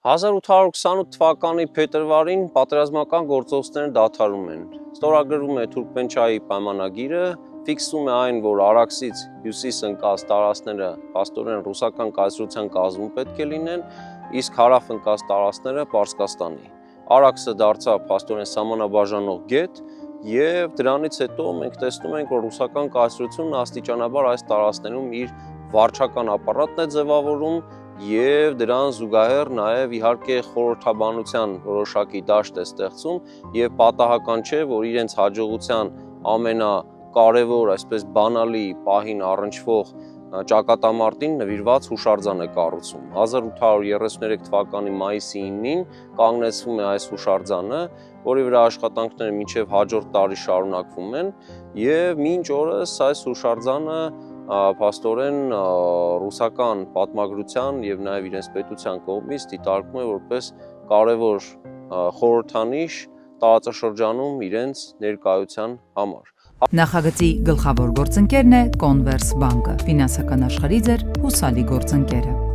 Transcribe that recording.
1828 թվականի փետրվարին պատերազմական գործողությունները դադարում են։ Ստորագրվում է Թուրքմենչայի պայմանագիրը, ֆիքսում է այն, որ Արաքսից հյուսիս ընկած տարածքները փաստորեն ռուսական կայսրության կազմում պետք է լինեն, իսկ հարավ ընկած տարածքները Պարսկաստանի։ Արաքսը դարձավ փաստորեն սահմանաբաժանող գետ, եւ դրանից հետո մենք տեսնում ենք, որ ռուսական կայսրությունն աստիճանաբար այս տարածքներում իր վարչական ապարատն է ձևավորում եւ դրան զուգահեռ նաեւ իհարկե խորհրդաբանության որոշակի դաշտ է ստեղծում եւ պատահական չէ, որ իրենց հաջողության ամենակարևոր, այսպես բանալի պահին առնչվող ճակատամարտին նվիրված հուշարձան է կառուցում։ 1833 թվականի մայիսի 9-ին կանգնեցվում է այս հուշարձանը, որի վրա աշխատանքները մինչև հաջորդ տարի շարունակվում են եւ մինչ օրս այս հուշարձանը փաստորեն ռուսական պատմագրության եւ նաեւ իրենց պետության կողմից դիտարկվում է որպես կարևոր խորհրդանիշ տարածաշրջանում իրենց ներկայության համար։ Նախագծի գլխավոր գործընկերն է Converse բանկը, ֆինանսական աշխարհի ձեր հուսալի գործընկերը։